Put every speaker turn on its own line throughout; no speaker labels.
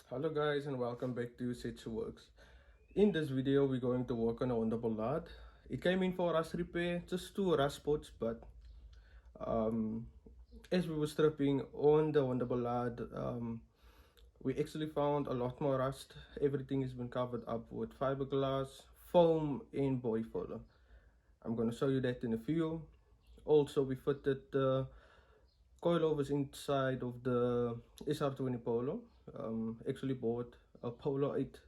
Hello guys and welcome back to Setsu Works. In this video we're going to work on a Honda Ballade. It came in for rust repair, just two rust spots, but um, as we were stripping on the Honda Ballade, we actually found a lot more rust. Everything has been covered up with fiberglass, foam and body filler. I'm going to show you that in a few. Also we fitted the coilovers inside of the SR20 Polo. Actually bought a Polo 8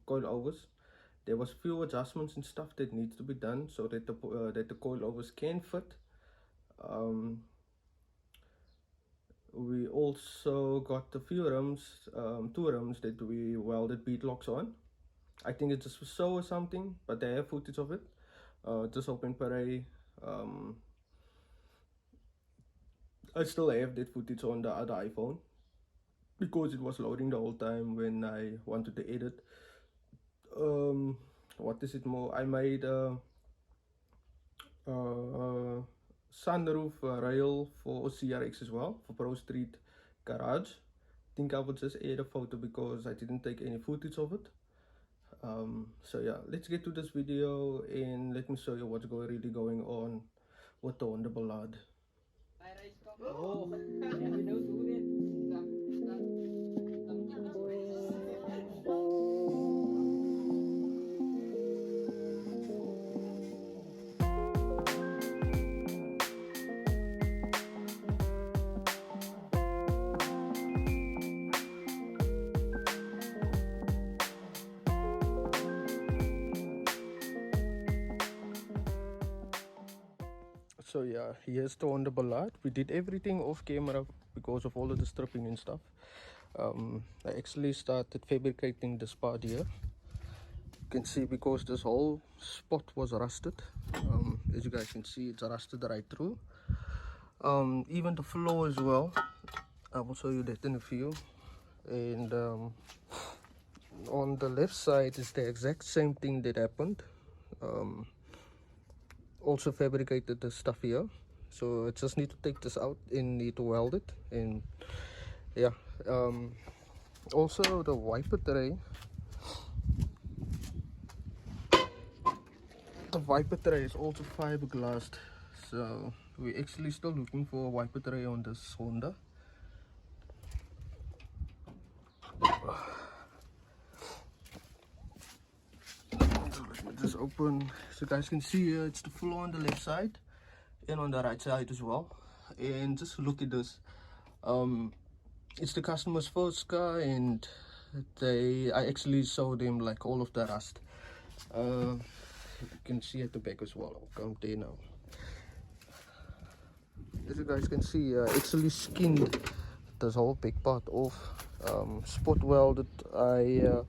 coilovers. There was few adjustments and stuff that needs to be done so that the coilovers can fit. We also got a few rims, two rims that we welded beadlocks on. I think it's just for show or something, but they have footage of it. Just open Parade. I still have that footage on the other iPhone because it was loading the whole time when I wanted to edit. What is it more? I made a sunroof rail for CRX as well for Pro Street Garage. I think I would just add a photo because I didn't take any footage of it. So yeah, let's get to this video and let me show you what's really going on with the Honda Ballade.
Oh, you know, do it.
So yeah, here's the Honda Ballade. We did everything off camera because of all of the stripping and stuff. I actually started fabricating this part here. You can see because this whole spot was rusted. As you guys can see, it's rusted right through. Even the floor as well. I will show you that in a few. And on the left side is the exact same thing that happened. Also fabricated the stuff here, so I just need to take this out and need to weld it. And yeah, also the wiper tray is also fiberglassed, so we're actually still looking for a wiper tray on this Honda. So let me just open so you guys can see here. It's the floor on the left side and on the right side as well. And just look at this. It's the customer's first car, and I actually showed them like all of the rust. You can see at the back as well. I'll come there now. As you guys can see, I actually skinned this whole big part off. Spot welded. I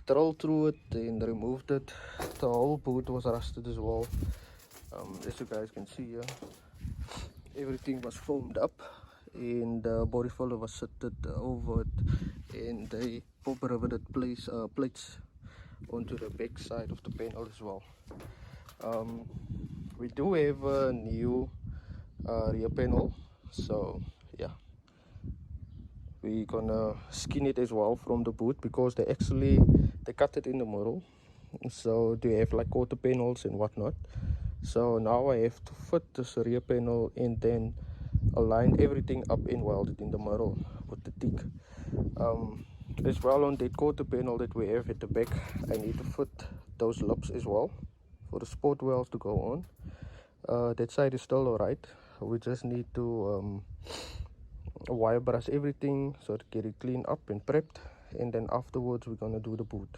drilled through it and removed it. The whole boot was rusted as well. As you guys can see here, everything was foamed up, and the body filler was set over it, and they pop riveted plates onto the back side of the panel as well. We do have a new rear panel, so yeah, we're gonna skin it as well from the boot because they cut it in the middle, so they have like quarter panels and whatnot. So now I have to fit this rear panel and then align everything up and weld it in the middle with the tick. As well, on that quarter panel that we have at the back, I need to fit those lips as well for the sport welds to go on. That side is still alright. We just need to wire brush everything so to get it cleaned up and prepped, and then afterwards we're gonna do the boot.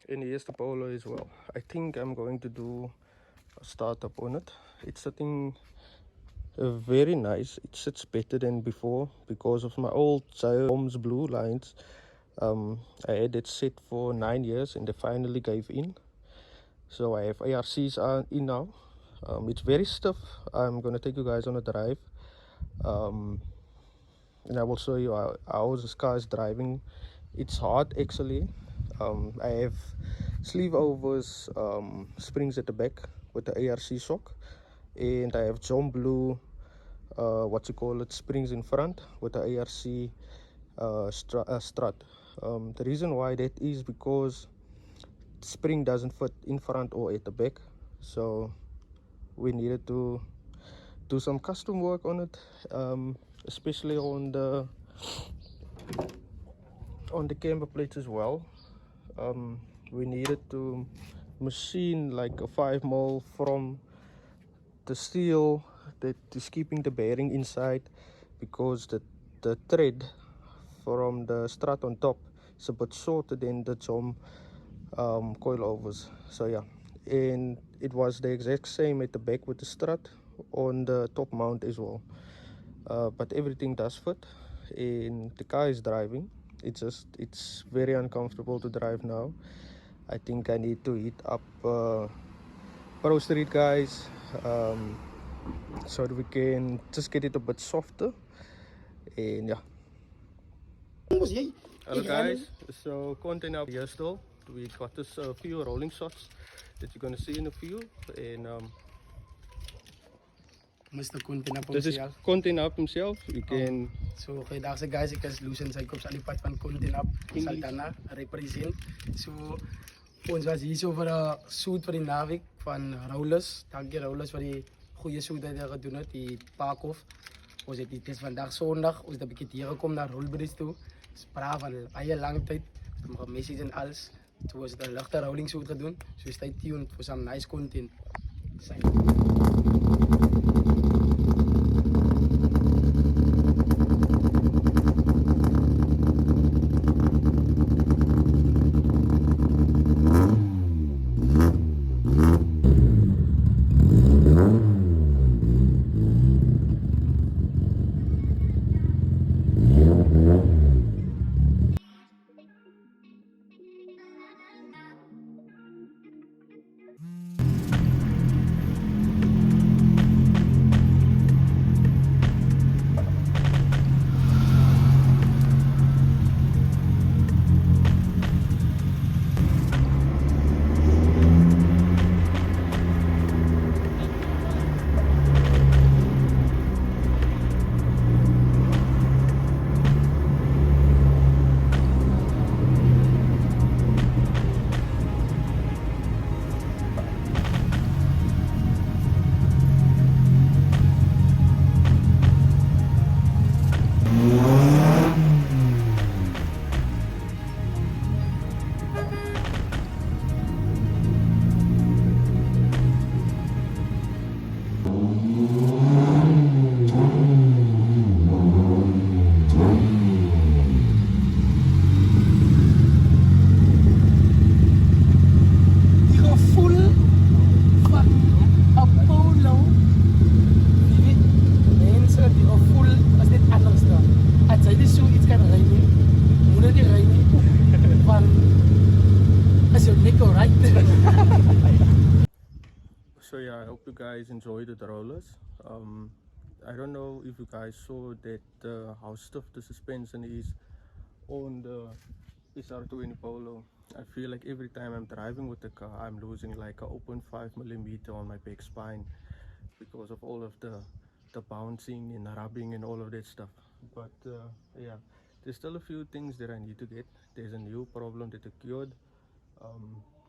And here's the Polo as well. I think I'm going to do a startup on it. It's sitting very nice. It sits better than before because of my old Home's blue lines. I had it set for 9 years and they finally gave in, so I have ARCs in now. It's very stiff. I'm gonna take you guys on a drive, and I will show you how this car is driving. It's hard actually. I have sleeve overs, springs at the back with the ARC shock, and I have John Blue springs in front with the ARC strut. The reason why that is because the spring doesn't fit in front or at the back, so we needed to do some custom work on it, especially on the camber plates as well. We needed to machine like a 5 mil from the steel that is keeping the bearing inside, because the thread from the strut on top is a bit shorter than the some coilovers. So yeah, and it was the exact same at the back with the strut on the top mount as well. But everything does fit, and the car is driving. It's very uncomfortable to drive now. I think I need to heat up Pro Street, guys, so that we can just get it a bit softer. And yeah, hello guys, so content up here still. We got this few rolling shots that you're gonna see in a few, and
Mr. Content up
this is
himself.
content up himself. You can
So goeiedag guys, ek is Loes en sy kops aan die pad van Content up Saldanha represent. So ons was hier so vir 'n shoot vir die naweek van Rollers. Dankie Rollers vir die goeie shoot wat hulle gedoen het, die Parkhof. Ons het dit is vandag Sondag, ons het 'n bietjie hier gekom na Rolbridge toe. Spraak van baie lang tyd, sommige messies en alles. Toe ons het 'n ligte rolling shoot gedoen. So stay tuned for some nice content.
So yeah, I hope you guys enjoyed the rollers. I don't know if you guys saw that how stiff the suspension is on the SR20 Polo. I feel like every time I'm driving with the car, I'm losing like a 0.5 mm on my back spine because of all of the bouncing and rubbing and all of that stuff. But yeah, there's still a few things that I need to get. There's a new problem that occurred.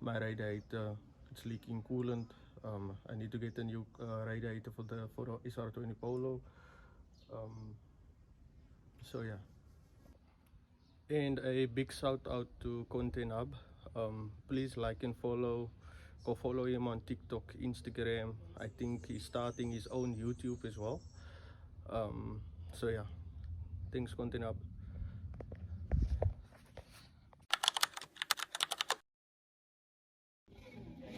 My radiator, it's leaking coolant. I need to get a new radiator for the SR20 Polo. So yeah, and a big shout out to Content Hub. Please like and follow. Go follow him on TikTok, Instagram. I think he's starting his own YouTube as well. So yeah, thanks Content Hub.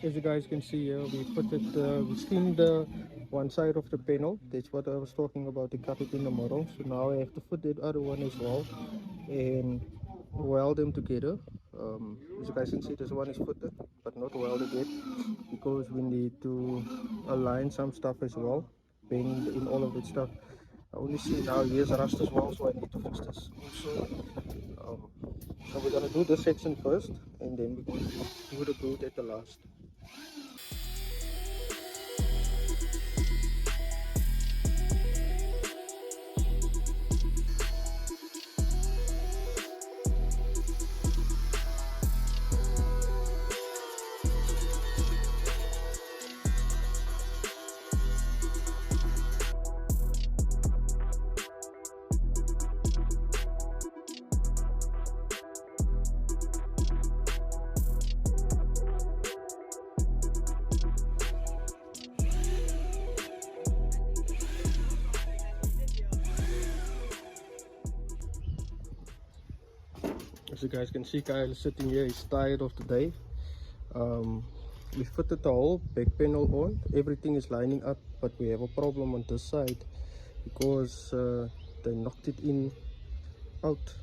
As you guys can see here, we put it, we skinned the one side of the panel. That's what I was talking about, they cut it in the middle. So now I have to put that other one as well and weld them together. As you guys can see, this one is fitted but not welded yet because we need to align some stuff as well, bend in all of that stuff. I only see now here's rust as well, so I need to fix this also. So we're gonna do this section first and then we're going to do the boot at the last. As you guys can see, Kyle is sitting here, he's tired of the day. We fitted the whole back panel on, everything is lining up, but we have a problem on this side because they knocked it in out,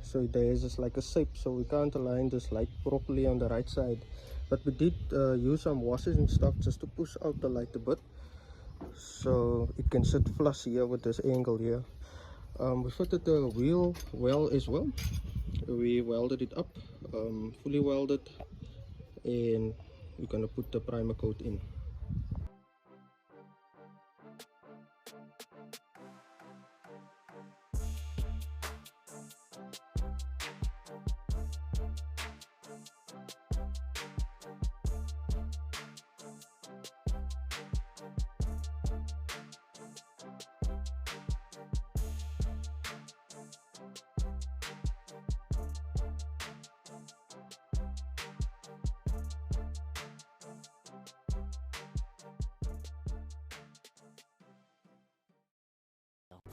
so there is just like a shape, so we can't align this light properly on the right side. But we did use some washers and stuff just to push out the light a bit so it can sit flush here with this angle here. We fitted the wheel well as well. We welded it up, fully welded, and we're gonna put the primer coat in.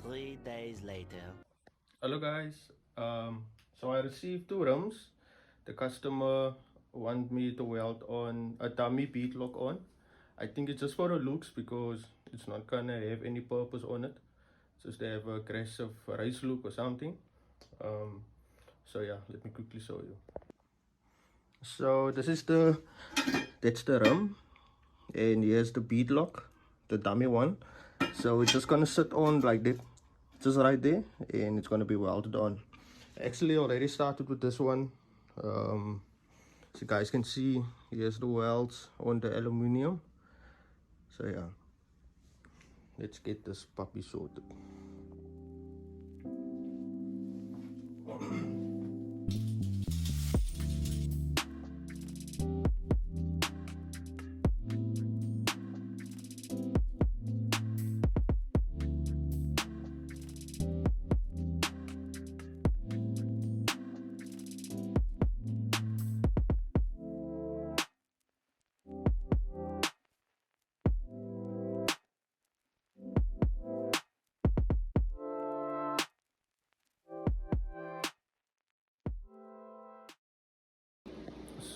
Three days later.
Hello guys, so I received two rims. The customer want me to weld on a dummy beadlock on. I think it's just for the looks because it's not gonna have any purpose on it, just to have a aggressive race look or something. So yeah, let me quickly show you. So this is that's the rim, and here's the beadlock, the dummy one. So it's just gonna sit on like that, just right there, and it's gonna be welded on. Actually already started with this one. So you guys can see here's the welds on the aluminium. So yeah, let's get this puppy sorted.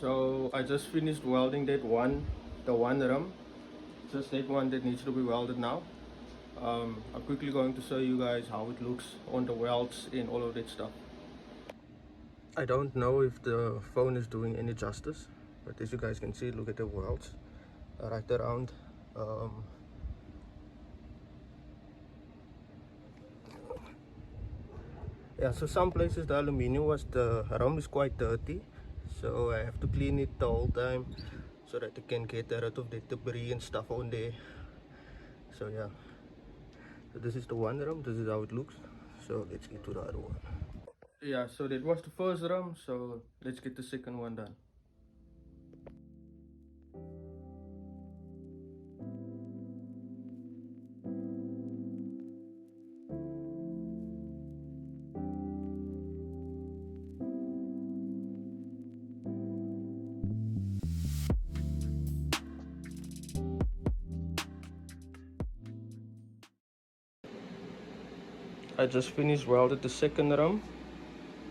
So I just finished welding the one rim, just that one that needs to be welded now. I'm quickly going to show you guys how it looks on the welds and all of that stuff. I don't know if the phone is doing any justice, but as you guys can see, look at the welds right around. Yeah, so some places the aluminium the rim is quite dirty, so I have to clean it the whole time so that I can get rid of the debris and stuff on there. So yeah, so this is the one rim, this is how it looks. So let's get to the other one. Yeah, so that was the first rim, so let's get the second one done. I just finished welded the second rim.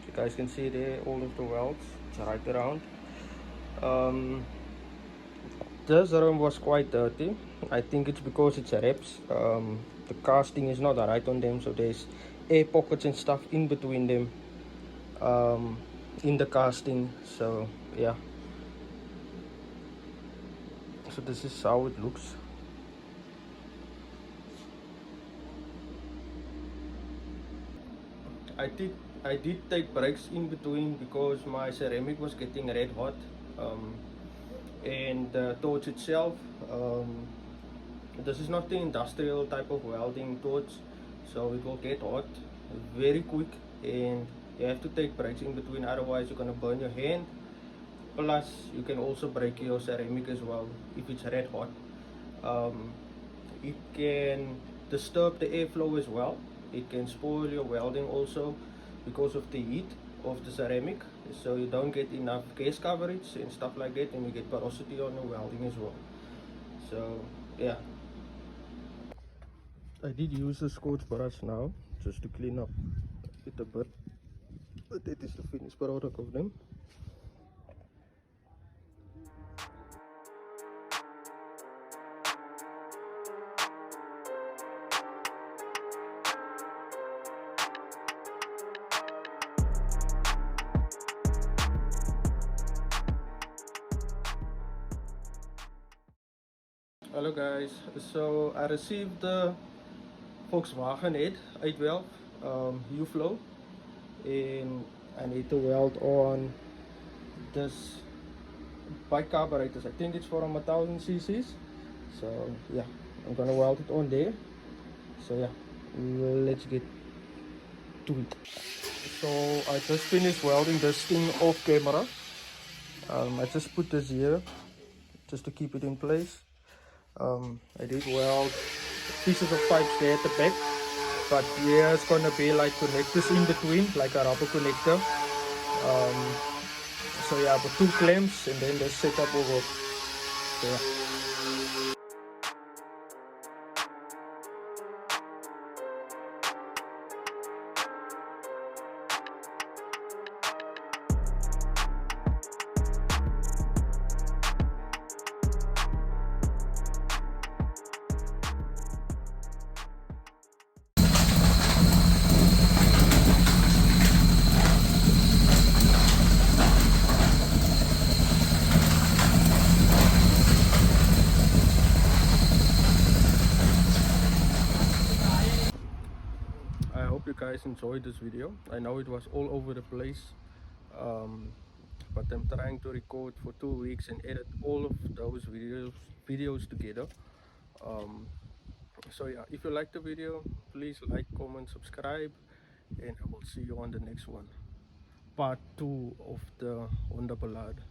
You guys can see there all of the welds, it's right around. This rim was quite dirty. I think it's because it's wraps. The casting is not right on them, so there's air pockets and stuff in between them, in the casting. So yeah, so this is how it looks. I did take breaks in between because my ceramic was getting red hot, and the torch itself, this is not the industrial type of welding torch, so it will get hot very quick and you have to take breaks in between, otherwise you're gonna burn your hand, plus you can also break your ceramic as well if it's red hot. It can disturb the airflow as well. It can spoil your welding also because of the heat of the ceramic, so you don't get enough gas coverage and stuff like that, and you get porosity on the welding as well. So yeah, I did use the Scotch brush now just to clean up it a bit. But dit is the finished product of them. Hello guys, so I received the Volkswagen head 8 valve U-flow, and I need to weld on this bike carburetors. I think it's for 1000 cc's. So yeah, I'm gonna weld it on there. So yeah, let's get to it. So I just finished welding this thing off camera. I just put this here just to keep it in place. I did weld pieces of pipes there at the back, but yeah, it's gonna be like connectors in between, like a rubber connector. So yeah, I put 2 clamps and then the setup will work. So yeah. I hope you guys enjoyed this video. I know it was all over the place, but I'm trying to record for 2 weeks and edit all of those videos together. So yeah, if you like the video, please like, comment, subscribe, and I will see you on the next one, part 2 of the Honda Ballade.